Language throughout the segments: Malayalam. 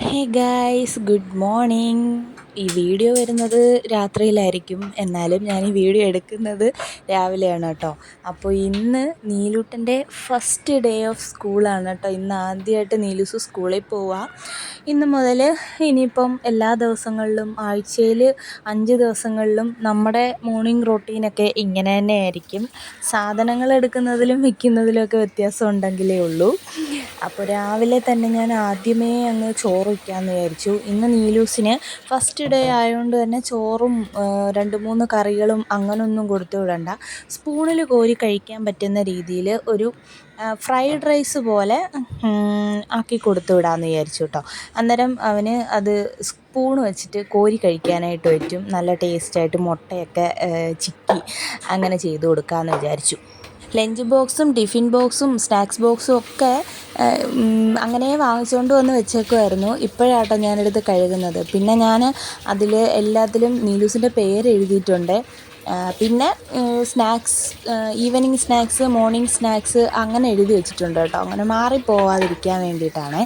Hey guys, good morning. ഈ വീഡിയോ വരുന്നത് രാത്രിയിലായിരിക്കും, എന്നാലും ഞാൻ ഈ വീഡിയോ എടുക്കുന്നത് രാവിലെയാണ് കേട്ടോ. അപ്പോൾ ഇന്ന് നീലൂട്ടൻ്റെ ഫസ്റ്റ് ഡേ ഓഫ് സ്കൂളാണ് കേട്ടോ. ഇന്ന് ആദ്യമായിട്ട് നീലൂസ് സ്കൂളിൽ പോവുക. ഇന്ന് മുതൽ ഇനിയിപ്പം എല്ലാ ദിവസങ്ങളിലും ആഴ്ചയിൽ 5 ദിവസങ്ങളിലും നമ്മുടെ മോർണിംഗ് റൊട്ടീനൊക്കെ ഇങ്ങനെ തന്നെ ആയിരിക്കും. സാധനങ്ങൾ എടുക്കുന്നതിലും വയ്ക്കുന്നതിലുമൊക്കെ വ്യത്യാസം ഉണ്ടെങ്കിലേ ഉള്ളൂ. അപ്പോൾ രാവിലെ തന്നെ ഞാൻ ആദ്യമേ അങ്ങ് ചോറ് വയ്ക്കാമെന്ന് വിചാരിച്ചു. ഇന്ന് നീലൂസിന് ഫസ്റ്റ് ഡേ ആയതുകൊണ്ട് തന്നെ ചോറും 2-3 കറികളും അങ്ങനെയൊന്നും കൊടുത്തു വിടണ്ട. സ്പൂണിൽ കോരി കഴിക്കാൻ പറ്റുന്ന രീതിയിൽ ഒരു ഫ്രൈഡ് റൈസ് പോലെ ആക്കി കൊടുത്തു വിടാമെന്ന് വിചാരിച്ചു കേട്ടോ. അന്നേരം അവന് അത് സ്പൂൺ വെച്ചിട്ട് കോരി കഴിക്കാനായിട്ട് പറ്റും. നല്ല ടേസ്റ്റായിട്ട് മുട്ടയൊക്കെ ചിക്കി അങ്ങനെ ചെയ്ത് കൊടുക്കാമെന്ന് വിചാരിച്ചു. ലഞ്ച് ബോക്സും ടിഫിൻ ബോക്സും സ്നാക്സ് ബോക്സും ഒക്കെ അങ്ങനെ വാങ്ങിച്ചുകൊണ്ട് വന്ന് വെച്ചേക്കുമായിരുന്നു. ഇപ്പോഴാട്ടോ ഞാനെടുത്ത് കഴുകുന്നത്. പിന്നെ ഞാൻ അതിൽ എല്ലാത്തിലും നീലൂസിൻ്റെ പേര് എഴുതിയിട്ടുണ്ട്. പിന്നെ snacks, evening snacks, morning snacks അങ്ങനെ എഴുതി വെച്ചിട്ടുണ്ട് കേട്ടോ. അങ്ങനെ മാറിപ്പോവാതിരിക്കാൻ വേണ്ടിയിട്ടാണ്.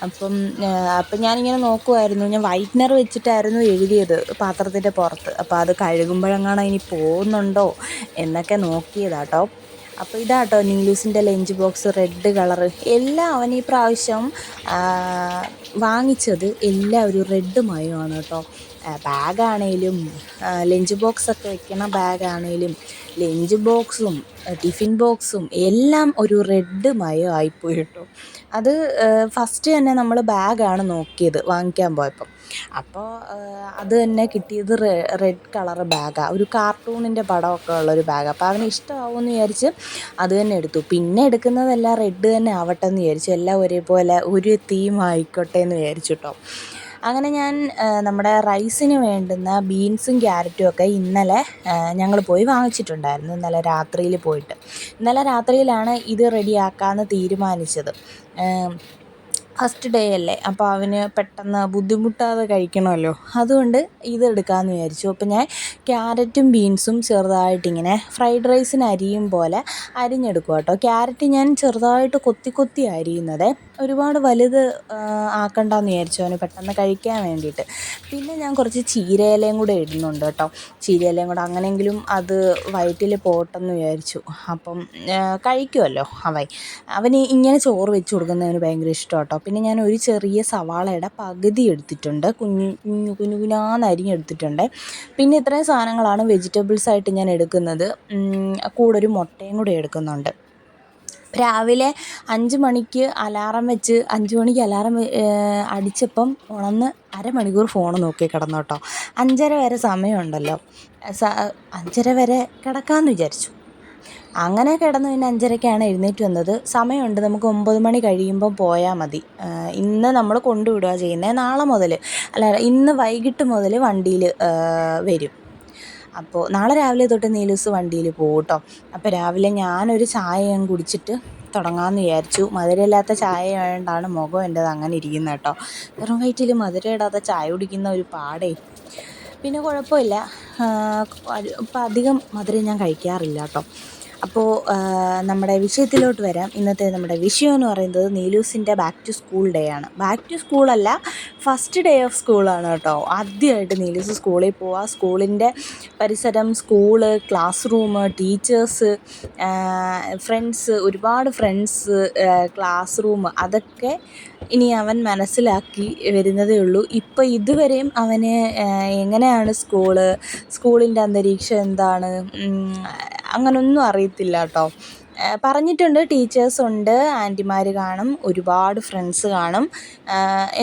അപ്പം ഞാനിങ്ങനെ നോക്കുമായിരുന്നു. ഞാൻ വൈറ്റ്നർ വെച്ചിട്ടായിരുന്നു എഴുതിയത് പാത്രത്തിൻ്റെ പുറത്ത്. അപ്പോൾ അത് കഴുകുമ്പോഴെങ്ങാനും ഇനി പോകുന്നുണ്ടോ എന്നൊക്കെ നോക്കിയതാട്ടോ. അപ്പോൾ ഇതാട്ടോ നീലൂസിൻ്റെ ലഞ്ച് ബോക്സ്, റെഡ് കളറ്. എല്ലാം അവൻ ഈ പ്രാവശ്യം വാങ്ങിച്ചത് എല്ലാം ഒരു റെഡ് മയമാണ് കേട്ടോ. ബാഗാണേലും ലഞ്ച് ബോക്സൊക്കെ വെക്കണ ബാഗാണേലും ലഞ്ച് ബോക്സും ടിഫിൻ ബോക്സും എല്ലാം ഒരു റെഡ് മയം ആയിപ്പോയി കേട്ടോ. അത് ഫസ്റ്റ് തന്നെ നമ്മൾ ബാഗാണ് നോക്കിയത് വാങ്ങിക്കാൻ പോയപ്പം. അപ്പോൾ അത് തന്നെ കിട്ടിയത് റെഡ് കളറ് ബാഗാണ്. ഒരു കാർട്ടൂണിൻ്റെ പടമൊക്കെ ഉള്ളൊരു ബാഗാണ്. അപ്പോൾ അവന് ഇഷ്ടമാവുമെന്ന് വിചാരിച്ച് അത് തന്നെ എടുത്തു. പിന്നെ എടുക്കുന്നതെല്ലാം റെഡ് തന്നെ ആവട്ടെ എന്ന് വിചാരിച്ചു. എല്ലാം ഒരേപോലെ ഒരു തീം ആയിക്കോട്ടെ എന്ന് വിചാരിച്ചു കേട്ടോ. അങ്ങനെ ഞാൻ നമ്മുടെ റൈസിന് വേണ്ടുന്ന ബീൻസും ക്യാരറ്റും ഒക്കെ ഇന്നലെ ഞങ്ങൾ പോയി വാങ്ങിച്ചിട്ടുണ്ടായിരുന്നു. ഇന്നലെ രാത്രിയിൽ പോയിട്ട്. ഇന്നലെ രാത്രിയിലാണ് ഇത് റെഡിയാക്കാമെന്ന് തീരുമാനിച്ചത്. ഫസ്റ്റ് ഡേ അല്ലേ, അപ്പോൾ അവന് പെട്ടെന്ന് ബുദ്ധിമുട്ടാതെ കഴിക്കണമല്ലോ, അതുകൊണ്ട് ഇതെടുക്കാമെന്ന് വിചാരിച്ചു. അപ്പോൾ ഞാൻ ക്യാരറ്റും ബീൻസും ചെറുതായിട്ടിങ്ങനെ ഫ്രൈഡ് റൈസിന് അരിയും പോലെ അരിഞ്ഞെടുക്കുക കേട്ടോ. ക്യാരറ്റ് ഞാൻ ചെറുതായിട്ട് കൊത്തി അരിയുന്നത്, ഒരുപാട് വലുത് ആക്കണ്ടെന്ന് വിചാരിച്ചു അവന് പെട്ടെന്ന് കഴിക്കാൻ വേണ്ടിയിട്ട്. പിന്നെ ഞാൻ കുറച്ച് ചീരയിലയും കൂടെ ഇടുന്നുണ്ട് കേട്ടോ. ചീരയിലയും കൂടെ അങ്ങനെയെങ്കിലും അത് വയറ്റിൽ പോട്ടെന്ന് വിചാരിച്ചു. അപ്പം കഴിക്കുമല്ലോ അവന് ഇങ്ങനെ ചോറ് വെച്ച് കൊടുക്കുന്നതിന് ഭയങ്കര ഇഷ്ടം കേട്ടോ. പിന്നെ ഞാൻ ഒരു ചെറിയ സവാളയുടെ പകുതി എടുത്തിട്ടുണ്ട്, കുനുകുനാന്ന് അരിഞ്ഞെടുത്തിട്ടുണ്ട്. പിന്നെ ഇത്രയും സാധനങ്ങളാണ് വെജിറ്റബിൾസായിട്ട് ഞാൻ എടുക്കുന്നത്. കൂടെ ഒരു മുട്ടയും കൂടെ എടുക്കുന്നുണ്ട്. രാവിലെ 5 മണിക്ക് അലാറം വെച്ച് 5 മണിക്ക് അലാറം അടിച്ചപ്പം ഉണർന്ന് അരമണിക്കൂർ ഫോൺ നോക്കി കിടന്നു കേട്ടോ. 5:30 വരെ സമയമുണ്ടല്ലോ, 5:30 വരെ കിടക്കാമെന്ന് വിചാരിച്ചു. അങ്ങനെ കിടന്ന് പിന്നെ 5:30ക്കാണ് എഴുന്നേറ്റ് വന്നത്. സമയമുണ്ട്, നമുക്ക് 9 മണി കഴിയുമ്പോൾ പോയാൽ മതി. ഇന്ന് നമ്മൾ കൊണ്ടുവിടുക ചെയ്യുന്നത്. നാളെ മുതൽ ഇന്ന് വൈകിട്ട് മുതൽ വണ്ടിയിൽ വരും. അപ്പോൾ നാളെ രാവിലെ തൊട്ട് നീലൂസ് വണ്ടിയിൽ പോകും കേട്ടോ. അപ്പോൾ രാവിലെ ഞാനൊരു ചായ കുടിച്ചിട്ട് തുടങ്ങാമെന്ന് വിചാരിച്ചു. മധുരമില്ലാത്ത ചായ ആയതുകൊണ്ടാണ് മുഖം എൻ്റേത് അങ്ങനെ ഇരിക്കുന്നത് കേട്ടോ. വെറും വയറ്റിൽ മധുരം ഇടാത്ത ചായ കുടിക്കുന്ന ഒരു പാടേ. പിന്നെ കുഴപ്പമില്ല, ഇപ്പം അധികം മധുരം ഞാൻ കഴിക്കാറില്ല കേട്ടോ. അപ്പോൾ നമ്മുടെ വിഷയത്തിലോട്ട് വരാം. ഇന്നത്തെ നമ്മുടെ വിഷയം എന്ന് പറയുന്നത് നീലൂസിൻ്റെ ബാക്ക് ടു സ്കൂൾ ഡേ ആണ്. ബാക്ക് ടു സ്കൂളല്ല, ഫസ്റ്റ് ഡേ ഓഫ് സ്കൂളാണ് കേട്ടോ. ആദ്യമായിട്ട് നീലൂസ് സ്കൂളിൽ പോവുക. സ്കൂളിൻ്റെ പരിസരം, school, classroom, teachers, friends, ഒരുപാട് ഫ്രണ്ട്സ്, ക്ലാസ് റൂം, അതൊക്കെ ഇനി അവൻ മനസ്സിലാക്കി വരുന്നതേ ഉള്ളൂ. ഇപ്പോൾ ഇതുവരെയും അവന് എങ്ങനെയാണ് സ്കൂളിൻ്റെ അന്തരീക്ഷം എന്താണ് അങ്ങനൊന്നും അറിയത്തില്ല കേട്ടോ. പറഞ്ഞിട്ടുണ്ട് ടീച്ചേഴ്സുണ്ട്, ആൻറ്റിമാർ കാണും, ഒരുപാട് ഫ്രണ്ട്സ് കാണും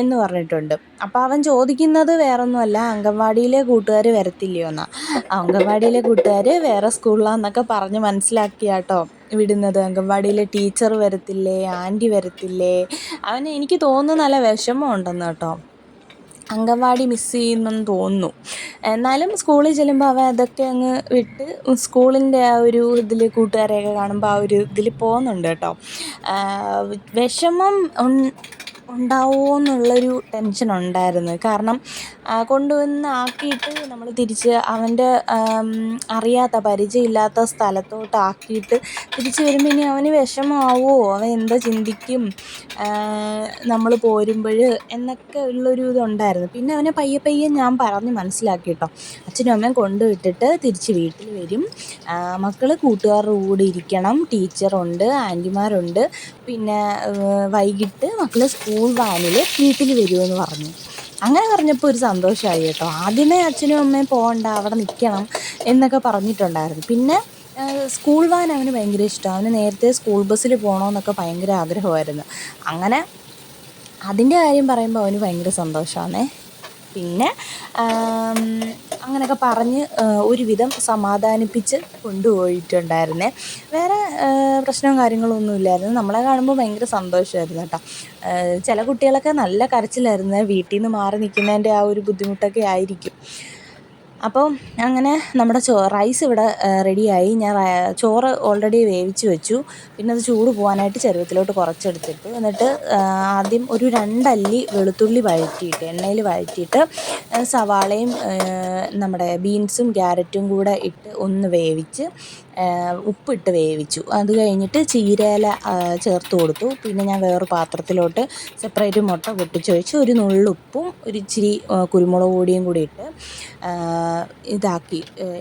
എന്ന് പറഞ്ഞിട്ടുണ്ട്. അപ്പോൾ അവൻ ചോദിക്കുന്നത് വേറൊന്നുമല്ല, അംഗൻവാടിയിലെ കൂട്ടുകാർ വരത്തില്ലയോ എന്നാണ്. അംഗൻവാടിയിലെ കൂട്ടുകാർ വേറെ സ്കൂളിലാണെന്നൊക്കെ പറഞ്ഞ് മനസ്സിലാക്കിയാട്ടോ വിടുന്നത്. അംഗൻവാടിയിലെ ടീച്ചർ വരത്തില്ലേ, ആൻറ്റി വരത്തില്ലേ, അവന് എനിക്ക് തോന്നുന്നു നല്ല വിഷമമുണ്ടെന്ന് കേട്ടോ. അംഗൻവാടി മിസ് ചെയ്യുന്നെന്ന് തോന്നുന്നു. എന്നാലും സ്കൂളിൽ ചെല്ലുമ്പോൾ അവൻ അതൊക്കെ അങ്ങ് വിട്ട് സ്കൂളിൻ്റെ ആ ഒരു ഇതിൽ കൂട്ടുകാരെയൊക്കെ കാണുമ്പോൾ ആ ഒരു ഇതിൽ പോകുന്നുണ്ട് കേട്ടോ. വിഷമം ഉണ്ടാവുമോ എന്നുള്ളൊരു ടെൻഷൻ ഉണ്ടായിരുന്നു. കാരണം കൊണ്ടുവന്ന് ആക്കിയിട്ട് നമ്മൾ തിരിച്ച് അവൻ്റെ അറിയാത്ത പരിചയമില്ലാത്ത സ്ഥലത്തോട്ട് ആക്കിയിട്ട് തിരിച്ച് വരുമ്പോൾ ഇനി അവന് വിഷമമാവുമോ, അവൻ എന്താ ചിന്തിക്കും നമ്മൾ പോരുമ്പോൾ എന്നൊക്കെ ഉള്ളൊരു ഇതുണ്ടായിരുന്നു. പിന്നെ അവനെ പയ്യെ പയ്യെ ഞാൻ പറഞ്ഞ് മനസ്സിലാക്കി കേട്ടോ. അച്ഛനും അമ്മയും കൊണ്ടുവിട്ടിട്ട് തിരിച്ച് വീട്ടിൽ വരും, മക്കൾ കൂട്ടുകാരുടെ കൂടെ ഇരിക്കണം, ടീച്ചറുണ്ട്, ആൻറ്റിമാരുണ്ട്, പിന്നെ വൈകിട്ട് മക്കൾ സ്കൂൾ വാനിൽ വീട്ടിൽ വരുമെന്ന് പറഞ്ഞു. അങ്ങനെ പറഞ്ഞപ്പോൾ ഒരു സന്തോഷമായി കേട്ടോ. ആദ്യമേ അച്ഛനും അമ്മയും പോകണ്ട, അവിടെ നിൽക്കണം എന്നൊക്കെ പറഞ്ഞിട്ടുണ്ടായിരുന്നു. പിന്നെ സ്കൂൾ വാൻ അവന് ഭയങ്കര ഇഷ്ടമാണ്. അവന് നേരത്തെ സ്കൂൾ ബസ്സിൽ പോകണമെന്നൊക്കെ ഭയങ്കര ആഗ്രഹമായിരുന്നു. അങ്ങനെ അതിൻ്റെ കാര്യം പറയുമ്പോൾ അവന് ഭയങ്കര സന്തോഷമാണേ. പിന്നെ അങ്ങനെയൊക്കെ പറഞ്ഞ് ഒരുവിധം സമാധാനിപ്പിച്ച് കൊണ്ടുപോയിട്ടുണ്ടായിരുന്നേ. വേറെ പ്രശ്നവും കാര്യങ്ങളൊന്നും ഇല്ലായിരുന്നു. നമ്മളെ കാണുമ്പോൾ ഭയങ്കര സന്തോഷമായിരുന്നു കേട്ടോ. ചില കുട്ടികളൊക്കെ നല്ല കരച്ചിലായിരുന്നു, വീട്ടിൽ നിന്ന് മാറി നിൽക്കുന്നതിൻ്റെ ആ ഒരു ബുദ്ധിമുട്ടൊക്കെ ആയിരിക്കും. അപ്പോൾ അങ്ങനെ നമ്മുടെ റൈസ് ഇവിടെ റെഡിയായി. ഞാൻ ചോറ് ഓൾറെഡി വേവിച്ച് വെച്ചു. പിന്നെ അത് ചൂട് പോകാനായിട്ട് ചെറുപ്പത്തിലോട്ട് കുറച്ചെടുത്തിട്ടു. എന്നിട്ട് ആദ്യം ഒരു 2 അല്ലി വെളുത്തുള്ളി വഴറ്റിയിട്ട് എണ്ണയിൽ വഴറ്റിയിട്ട് സവാളയും നമ്മുടെ ബീൻസും ക്യാരറ്റും കൂടെ ഇട്ട് ഒന്ന് വേവിച്ച് ഉപ്പിട്ട് വേവിച്ചു. അത് കഴിഞ്ഞിട്ട് ചീരയില ചേർത്ത് കൊടുത്തു. പിന്നെ ഞാൻ വേറൊരു പാത്രത്തിലോട്ട് സെപ്പറേറ്റ് മുട്ട പൊട്ടിച്ചൊഴിച്ച് ഒരു നുള്ളുപ്പും ഒരു ഇച്ചിരി കുരുമുളക് പൊടിയും കൂടി ഇട്ട്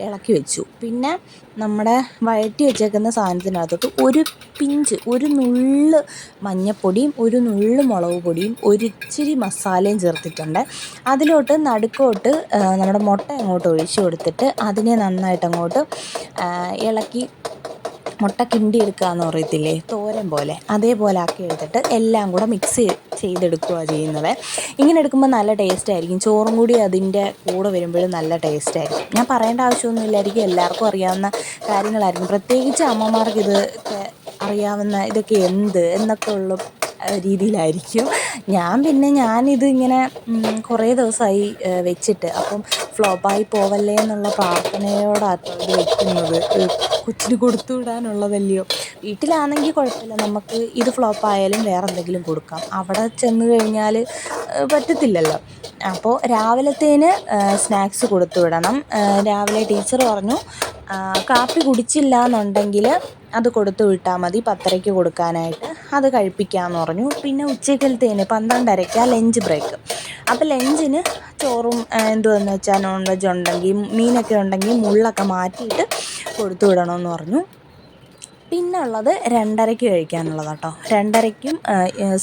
ഇളക്കി വെച്ചു. പിന്നെ നമ്മുടെ വഴറ്റി വെച്ചേക്കുന്ന സാധനത്തിനകത്തോട്ട് ഒരു നുള്ള് മഞ്ഞൾപ്പൊടിയും ഒരു നുള്ള് മുളക് പൊടിയും ഒരിച്ചിരി മസാലയും ചേർത്തിട്ടുണ്ട്. അതിലോട്ട് നടുക്കോട്ട് നമ്മുടെ മുട്ട അങ്ങോട്ട് ഒഴിച്ച് കൊടുത്തിട്ട് അതിനെ നന്നായിട്ട് അങ്ങോട്ട് ഇളക്കി, മുട്ട കിണ്ടി എടുക്കുകയെന്ന് പറയത്തില്ലേ, തോരൻ പോലെ, അതേപോലെ ആക്കി എടുത്തിട്ട് എല്ലാം കൂടെ മിക്സ് ചെയ്തെടുക്കുകയാണ് ചെയ്യുന്നത്. ഇങ്ങനെ എടുക്കുമ്പോൾ നല്ല ടേസ്റ്റ് ആയിരിക്കും. ചോറും കൂടി അതിൻ്റെ കൂടെ വരുമ്പോഴും നല്ല ടേസ്റ്റ് ആയിരിക്കും. ഞാൻ പറയേണ്ട ആവശ്യമൊന്നുമില്ലായിരിക്കും, എല്ലാവർക്കും അറിയാവുന്ന കാര്യങ്ങളായിരിക്കും. പ്രത്യേകിച്ച് അമ്മമാർക്ക് ഇതൊക്കെ അറിയാവുന്ന, ഇതൊക്കെ എന്നൊക്കെ ഉള്ള രീതിയിലായിരിക്കും. ഞാനിത് ഇങ്ങനെ കുറേ ദിവസമായി വെച്ചിട്ട്, അപ്പം ഫ്ലോപ്പായി പോവല്ലേ എന്നുള്ള പ്രാർത്ഥനയോടാട്ടോ ഇത് വെക്കുന്നത്. കൊച്ചിന് കൊടുത്തു വിടാനുള്ളതല്ലയോ. വീട്ടിലാണെങ്കിൽ കുഴപ്പമില്ല, നമുക്ക് ഇത് ഫ്ലോപ്പായാലും വേറെ എന്തെങ്കിലും കൊടുക്കാം. അവിടെ ചെന്ന് കഴിഞ്ഞാൽ പറ്റത്തില്ലല്ലോ. അപ്പോൾ രാവിലത്തേന് സ്നാക്സ് കൊടുത്തു വിടണം. രാവിലെ ടീച്ചർ പറഞ്ഞു കാപ്പി കുടിച്ചില്ല എന്നുണ്ടെങ്കിൽ അത് കൊടുത്തു വിട്ടാൽ മതി, 10:30 കൊടുക്കാനായിട്ട്, അത് കഴിപ്പിക്കാമെന്ന് പറഞ്ഞു. പിന്നെ ഉച്ചക്കലത്തേന് 12:30 ലഞ്ച് ബ്രേക്ക്. അപ്പോൾ ലഞ്ചിന് ചോറും എന്തുവെന്ന് വെച്ചാൽ നോൺ വെജ് ഉണ്ടെങ്കിൽ, മീനൊക്കെ ഉണ്ടെങ്കിൽ മുള്ളൊക്കെ മാറ്റിയിട്ട് കൊടുത്തു വിടണമെന്ന് പറഞ്ഞു. പിന്നെ ഉള്ളത് 2:30 കഴിക്കാനുള്ളതാട്ടോ. 2:30ക്കും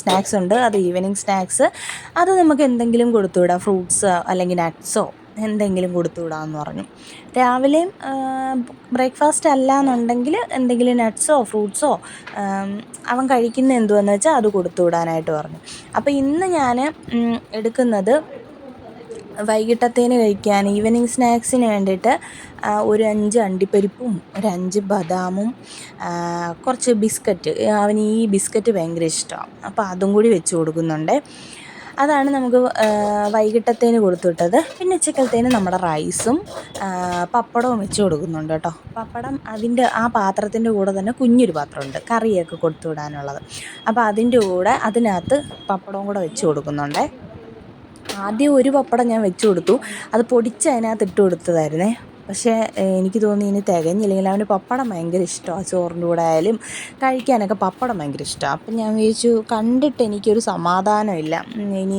സ്നാക്സ് ഉണ്ട്, അത് ഈവനിങ് സ്നാക്സ്. അത് നമുക്ക് എന്തെങ്കിലും കൊടുത്തു വിടാം, ഫ്രൂട്ട്സോ അല്ലെങ്കിൽ നട്ട്സോ എന്തെങ്കിലും കൊടുത്തു വിടാമെന്ന് പറഞ്ഞു. രാവിലെയും ബ്രേക്ക്ഫാസ്റ്റ് അല്ല എന്നുണ്ടെങ്കിൽ എന്തെങ്കിലും നട്ട്സോ ഫ്രൂട്ട്സോ അവൻ കഴിക്കുന്ന എന്തുവെന്ന് വെച്ചാൽ അത് കൊടുത്തു വിടാനായിട്ട് പറഞ്ഞു. അപ്പോൾ ഇന്ന് ഞാൻ എടുക്കുന്നത് വൈകിട്ടത്തേന് കഴിക്കാൻ ഈവനിങ് സ്നാക്സിന് വേണ്ടിയിട്ട് ഒരു 5 അണ്ടിപ്പരിപ്പും ഒരു 5 ബദാമും കുറച്ച് ബിസ്ക്കറ്റ്, അവന് ഈ ബിസ്ക്കറ്റ് ഭയങ്കര ഇഷ്ടമാണ്, അപ്പോൾ അതും കൂടി വെച്ച് കൊടുക്കുന്നുണ്ട്. അതാണ് നമുക്ക് വൈകിട്ടത്തേന് കൊടുത്തു വിട്ടത്. പിന്നെ ഉച്ചക്കലത്തേന് നമ്മുടെ റൈസും പപ്പടവും വെച്ച് കൊടുക്കുന്നുണ്ട് കേട്ടോ. പപ്പടം അതിൻ്റെ ആ പാത്രത്തിൻ്റെ കൂടെ തന്നെ കുഞ്ഞൊരു പാത്രമുണ്ട് കറിയൊക്കെ കൊടുത്തു വിടാനുള്ളത്, അപ്പോൾ അതിൻ്റെ കൂടെ അതിനകത്ത് പപ്പടവും കൂടെ വെച്ച് കൊടുക്കുന്നുണ്ട്. ആദ്യം ഒരു പപ്പടം ഞാൻ വെച്ച് കൊടുത്തു, അത് പൊടിച്ച് അതിനകത്ത് ഇട്ട് കൊടുത്തതായിരുന്നേ. പക്ഷേ എനിക്ക് തോന്നി ഇനി തികഞ്ഞില്ലെങ്കിൽ, അവന് പപ്പടം ഭയങ്കര ഇഷ്ടമാണ്. ചോറിൻ്റെ കൂടെ ആയാലും കഴിക്കാനൊക്കെ പപ്പടം ഭയങ്കര ഇഷ്ടമാണ്. അപ്പം ഞാൻ വിചാരിച്ചു, കണ്ടിട്ട് എനിക്കൊരു സമാധാനമില്ല, ഇനി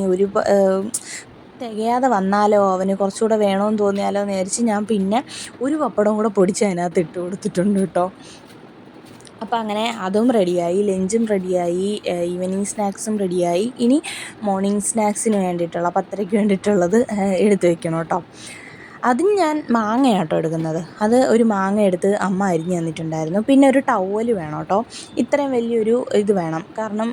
തികയാതെ വന്നാലോ, അവന് കുറച്ചുകൂടെ വേണമെന്ന് തോന്നിയാലോ എന്ന് വിചാരിച്ച് ഞാൻ പിന്നെ ഒരു പപ്പടം കൂടെ പൊടിച്ച് അതിനകത്ത് ഇട്ട് കൊടുത്തിട്ടുണ്ട് കേട്ടോ. അപ്പോൾ അങ്ങനെ അതും റെഡിയായി, ലഞ്ചും റെഡിയായി, ഈവനിങ് സ്നാക്സും റെഡിയായി. ഇനി മോർണിംഗ് സ്നാക്സിന് വേണ്ടിയിട്ടുള്ള 10:30 വേണ്ടിയിട്ടുള്ളത് എടുത്ത് വെക്കണം കേട്ടോ. അതും ഞാൻ മാങ്ങയാട്ടോ എടുക്കുന്നത്. അത് ഒരു മാങ്ങ എടുത്ത് അമ്മ അരിഞ്ഞ് തന്നിട്ടുണ്ടായിരുന്നു. പിന്നെ ഒരു ടവൽ വേണം കേട്ടോ, ഇത്രയും വലിയൊരു ഇത് വേണം. കാരണം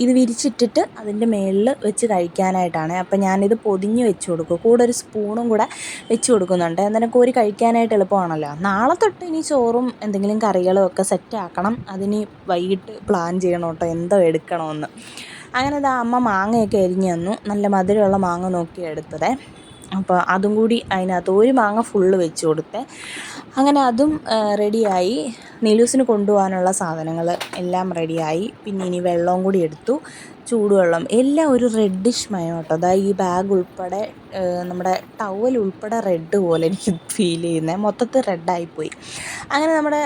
ഇത് വിരിച്ചിട്ടിട്ട് അതിൻ്റെ മുകളിൽ വെച്ച് കഴിക്കാനായിട്ടാണ്. അപ്പം ഞാനിത് പൊതിഞ്ഞ് വെച്ച് കൊടുക്കും, കൂടെ ഒരു സ്പൂണും കൂടെ വെച്ച് കൊടുക്കുന്നുണ്ട്. അന്നേരം കോരി കഴിക്കാനായിട്ട് എളുപ്പമാണല്ലോ. നാളെ തൊട്ട് ഇനി ചോറും എന്തെങ്കിലും കറികളും ഒക്കെ സെറ്റാക്കണം. അതിന് വൈകിട്ട് പ്ലാൻ ചെയ്യണം കേട്ടോ, എന്തോ എടുക്കണമെന്ന്. അങ്ങനെ അമ്മ മാങ്ങയൊക്കെ അരിഞ്ഞ് തന്നു, നല്ല മധുരമുള്ള മാങ്ങ നോക്കി എടുത്തതേ. അപ്പോൾ അതും കൂടി അതിനകത്ത് ഒരു മാങ്ങ ഫുള്ള് വെച്ച് കൊടുത്തേ. അങ്ങനെ അതും റെഡിയായി. നീലൂസിന് കൊണ്ടുപോകാനുള്ള സാധനങ്ങൾ എല്ലാം റെഡിയായി. പിന്നെ ഇനി വെള്ളവും കൂടി എടുത്തു. ചൂടുവെള്ളം എല്ലാം ഒരു റെഡിഷ് മയം കേട്ടോ. അതാ ഈ ബാഗ് ഉൾപ്പെടെ നമ്മുടെ ടവൽ ഉൾപ്പെടെ റെഡ് പോലെ എനിക്ക് ഫീൽ ചെയ്യുന്നത്, മൊത്തത്തിൽ റെഡായിപ്പോയി. അങ്ങനെ നമ്മുടെ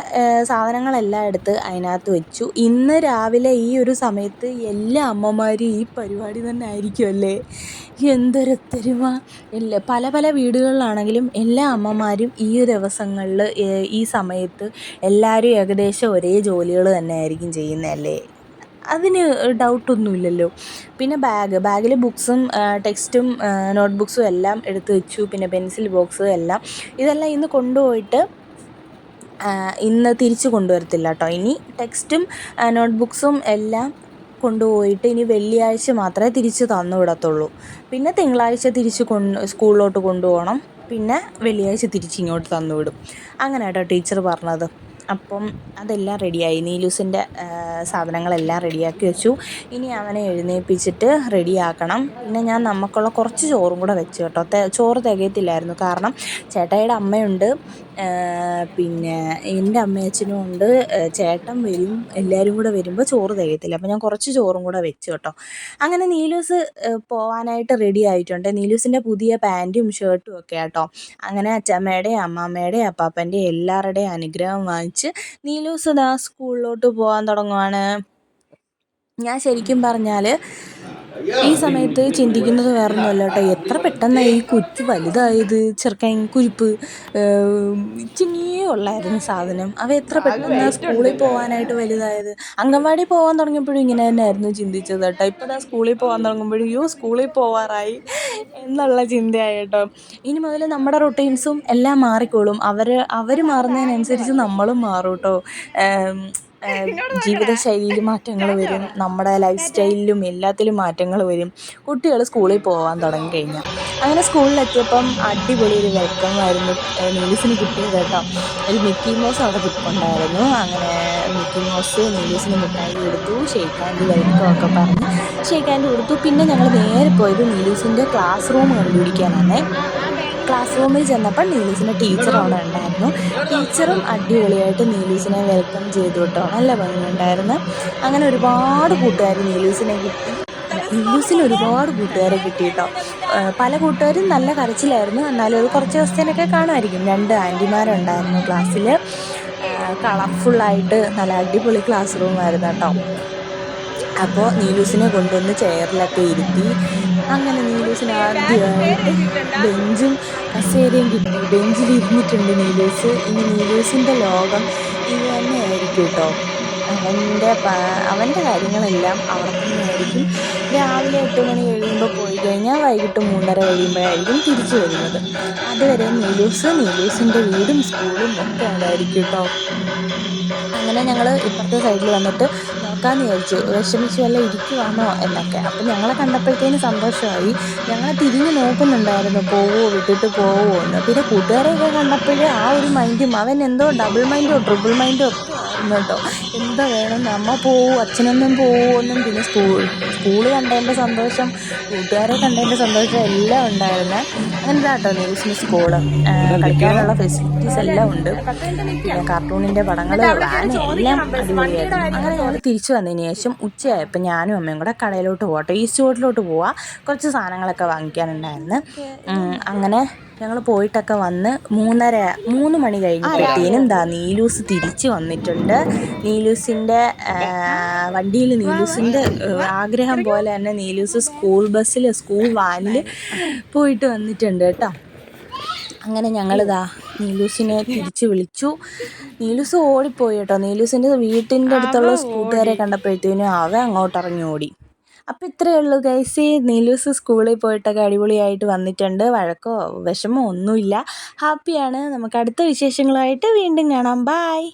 സാധനങ്ങളെല്ലാം എടുത്ത് അതിനകത്ത് വെച്ചു. ഇന്ന് രാവിലെ ഈ ഒരു സമയത്ത് എല്ലാ അമ്മമാരും ഈ പരിപാടി തന്നെ ആയിരിക്കുമല്ലേ. എന്തൊരൊത്തൊരുമ. പല പല വീടുകളിലാണെങ്കിലും എല്ലാ അമ്മമാരും ഈ ദിവസങ്ങളിൽ ഈ സമയത്ത് എല്ലാവരും ഏകദേശം ഒരേ ജോലികൾ തന്നെ ആയിരിക്കും ചെയ്യുന്നതല്ലേ, അതിന് ഡൗട്ടൊന്നുമില്ലല്ലോ. പിന്നെ ബാഗിൽ ബുക്സും ടെക്സ്റ്റും നോട്ട് ബുക്സും എല്ലാം എടുത്ത് വെച്ചു. പിന്നെ പെൻസിൽ ബോക്സ് എല്ലാം, ഇതെല്ലാം ഇന്ന് കൊണ്ടുപോയിട്ട് ഇന്ന് തിരിച്ച് കൊണ്ടുവരത്തില്ല കേട്ടോ. ഇനി ടെക്സ്റ്റും നോട്ട് ബുക്സും എല്ലാം കൊണ്ടുപോയിട്ട് ഇനി വെള്ളിയാഴ്ച മാത്രമേ തിരിച്ച് തന്നു വിടത്തുള്ളൂ. പിന്നെ തിങ്കളാഴ്ച തിരിച്ച് സ്കൂളിലോട്ട് കൊണ്ടുപോകണം. പിന്നെ വെള്ളിയാഴ്ച തിരിച്ചിങ്ങോട്ട് തന്നു വിടും. അങ്ങനെ കേട്ടോ ടീച്ചർ പറഞ്ഞത്. അപ്പം അതെല്ലാം റെഡിയായി. നീലൂസിൻ്റെ സാധനങ്ങളെല്ലാം റെഡിയാക്കി വെച്ചു. ഇനി അവനെ എഴുന്നേൽപ്പിച്ചിട്ട് റെഡിയാക്കണം. പിന്നെ ഞാൻ നമുക്കുള്ള കുറച്ച് ചോറും കൂടെ വെച്ചു കേട്ടോ. ചോറ് തികയത്തില്ലായിരുന്നു, കാരണം ചേട്ടായിയുടെ അമ്മയുണ്ട്, പിന്നെ എൻ്റെ അമ്മയച്ഛനും ഉണ്ട്, ചേട്ടൻ വരും, എല്ലാവരും കൂടെ വരുമ്പോൾ ചോറ് തികയത്തില്ല. അപ്പോൾ ഞാൻ കുറച്ച് ചോറും കൂടെ വെച്ചു കേട്ടോ. അങ്ങനെ നീലൂസ് പോവാനായിട്ട് റെഡി ആയിട്ടുണ്ട്. നീലൂസിൻ്റെ പുതിയ പാൻറ്റും ഷർട്ടും ഒക്കെ കേട്ടോ. അങ്ങനെ അച്ഛമ്മയുടെയും അമ്മാമ്മയുടെയും അപ്പാപ്പൻ്റെയും എല്ലാവരുടെയും അനുഗ്രഹം വാങ്ങിച്ച് നീലൂസ് ദാ സ്കൂളിലോട്ട് പോകാൻ തുടങ്ങുവാണ്. ഞാൻ ശരിക്കും പറഞ്ഞാൽ ഈ സമയത്ത് ചിന്തിക്കുന്നത് വേറൊന്നുമല്ല കേട്ടോ, എത്ര പെട്ടെന്നാണ് ഈ കൊച്ചു വലുതായത്. ചെറുക്കൻ കുരിപ്പ് ചിന്നിയേ ഉള്ളായിരുന്നു സാധനം, അവ എത്ര പെട്ടെന്നാണ് സ്കൂളിൽ പോകാനായിട്ട് വലുതായത്. അംഗൻവാടി പോകാൻ തുടങ്ങിയപ്പോഴും ഇങ്ങനെ തന്നെയായിരുന്നു ചിന്തിച്ചത് കേട്ടോ. ഇപ്പോൾ സ്കൂളിൽ പോകാൻ തുടങ്ങുമ്പോഴും സ്കൂളിൽ പോവാറായി എന്നുള്ള ചിന്തയായി കേട്ടോ. ഇനി മുതൽ നമ്മുടെ റൊട്ടീൻസും എല്ലാം മാറിക്കോളും. അവർ മാറുന്നതിനനുസരിച്ച് നമ്മളും മാറും കേട്ടോ. ജീവിതശൈലിയിൽ മാറ്റങ്ങൾ വരും, നമ്മുടെ ലൈഫ് സ്റ്റൈലിലും എല്ലാത്തിലും മാറ്റങ്ങൾ വരും കുട്ടികൾ സ്കൂളിൽ പോകാൻ തുടങ്ങിക്കഴിഞ്ഞാൽ. അങ്ങനെ സ്കൂളിലെത്തിയപ്പം അടിപൊളി ഒരു വെൽക്കം ആയിരുന്നു നീലൂസിന് കിട്ടിയത് കേട്ടോ. ഒരു മിക്കി മൗസ് അവിടെ കിട്ടുന്നുണ്ടായിരുന്നു. അങ്ങനെ മിക്കി മൗസ് നീലൂസിന് മിഠായി കൊടുത്തു, ഷേക്ക് ഹാൻഡ് വെൽക്കം ഒക്കെ പറഞ്ഞ് ഷേക്ക് ഹാൻഡ് കൊടുത്തു. പിന്നെ ഞങ്ങൾ നേരെ പോയത് നീലൂസിൻ്റെ ക്ലാസ് റൂം കണ്ടുപിടിക്കാനാണ്. ക്ലാസ് റൂമിൽ ചെന്നപ്പോൾ നീലൂസിൻ്റെ ടീച്ചർ അവിടെ ഉണ്ടായിരുന്നു. ടീച്ചറും അടിപൊളിയായിട്ട് നീലൂസിനെ വെൽക്കം ചെയ്തു കേട്ടോ. നല്ല ഭംഗിയുണ്ടായിരുന്നു. അങ്ങനെ ഒരുപാട് കൂട്ടുകാർ നീലൂസിന് ഒരുപാട് കൂട്ടുകാരെ കിട്ടി കേട്ടോ. പല കൂട്ടുകാരും നല്ല കരച്ചിലായിരുന്നു, എന്നാലും അത് കുറച്ച് ദിവസത്തേനൊക്കെ കാണുമായിരിക്കും. 2 ആൻറ്റിമാരുണ്ടായിരുന്നു ക്ലാസ്സിൽ. കളർഫുള്ളായിട്ട് നല്ല അടിപൊളി ക്ലാസ് റൂമായിരുന്നു കേട്ടോ. അപ്പോൾ നീലൂസിനെ കൊണ്ടുവന്ന് ചെയറിലൊക്കെ ഇരുത്തി. അങ്ങനെ നീലൂസിന് ആദ്യമായിട്ട് ബെഞ്ചും കസേരയും കിട്ടി. ബെഞ്ചിലിരുന്നിട്ടുണ്ട് നീലൂസ്. ഇനി നീലൂസിൻ്റെ ലോകം ഇത് തന്നെയായിരിക്കും കേട്ടോ. അവൻ്റെ കാര്യങ്ങളെല്ലാം അവിടെ തന്നെയായിരിക്കും. രാവിലെ 8 മണി കഴിയുമ്പോൾ പോയി കഴിഞ്ഞാൽ വൈകിട്ട് 3:30 കഴിയുമ്പോഴായിരിക്കും തിരിച്ചു വരുന്നത്. അതുവരെ നീലൂസിൻ്റെ വീടും സ്കൂളും ഒക്കെ ഉണ്ടായിരിക്കും കേട്ടോ. അങ്ങനെ ഞങ്ങൾ ഇപ്പുറത്തെ സൈഡിൽ വന്നിട്ട് നോക്കാമെന്ന് വിചാരിച്ചു, വിഷമിച്ച് വല്ല ഇരിക്കുവാണോ എന്നൊക്കെ. അപ്പം ഞങ്ങളെ കണ്ടപ്പോഴത്തേന് സന്തോഷമായി. ഞങ്ങളെ തിരിഞ്ഞ് നോക്കുന്നുണ്ടായിരുന്നു, വിട്ടിട്ട് പോവുമോ എന്ന്. പിന്നെ കൂട്ടുകാരെയൊക്കെ കണ്ടപ്പോൾ ആ ഒരു മൈൻഡും, അവൻ എന്തോ ഡബിൾ മൈൻഡോ ട്രിപ്പിൾ മൈൻഡോ ഒക്കെ ആയിരുന്നു കേട്ടോ. എന്താ വേണം, അമ്മ പോവും, അച്ഛനൊന്നും പോവുമെന്നും. പിന്നെ സ്കൂള് കണ്ടതിൻ്റെ സന്തോഷം, കൂട്ടുകാരെ കണ്ടതിൻ്റെ സന്തോഷം എല്ലാം ഉണ്ടായിരുന്നു. അങ്ങനെ കേട്ടോ നീലൂസിന് സ്കൂള്, കളിക്കാനുള്ള ഫെസിലിറ്റീസ് എല്ലാം ഉണ്ട്. പിന്നെ കാർട്ടൂണിൻ്റെ പടങ്ങൾ, വാന് എല്ലാം അടിപൊളിയായിരുന്നു. അങ്ങനെ ഞങ്ങൾ തിരിച്ചു വന്നതിന് ശേഷം ഉച്ചയായപ്പോൾ ഞാനും അമ്മയും കൂടെ കടയിലോട്ട് പോകട്ടെ, ഈസ്റ്റ് റോഡിലോട്ട് പോവാം. കുറച്ച് സാധനങ്ങളൊക്കെ വാങ്ങിക്കാനുണ്ടായിരുന്നു. അങ്ങനെ ഞങ്ങൾ പോയിട്ടൊക്കെ വന്ന് 3 മണി കഴിഞ്ഞപ്പോഴത്തേനും നീലൂസ് തിരിച്ച് വന്നിട്ടുണ്ട്. നീലൂസിൻ്റെ വണ്ടിയിൽ നീലൂസിൻ്റെ ആഗ്രഹം പോലെ തന്നെ നീലൂസ് സ്കൂൾ ബസ്സിൽ, സ്കൂൾ വാനിൽ പോയിട്ട് വന്നിട്ടുണ്ട് കേട്ടോ. അങ്ങനെ നീലൂസിനെ തിരിച്ച് വിളിച്ചു. നീലൂസ് ഓടിപ്പോയി കേട്ടോ. നീലൂസിൻ്റെ വീട്ടിൻ്റെ അടുത്തുള്ള കൂട്ടുകാരെ കണ്ടപ്പോഴത്തേനും അവൻ അങ്ങോട്ട് ഇറങ്ങി ഓടി. അപ്പോൾ ഇത്രയേ ഉള്ളൂ ഗൈസ്. നീലൂസ് സ്കൂളിൽ പോയിട്ടൊക്കെ അടിപൊളിയായിട്ട് വന്നിട്ടുണ്ട്. വഴക്കോ വിഷമോ ഒന്നുമില്ല, ഹാപ്പിയാണ്. നമുക്ക് അടുത്ത വിശേഷങ്ങളുമായിട്ട് വീണ്ടും കാണാം. ബായ്.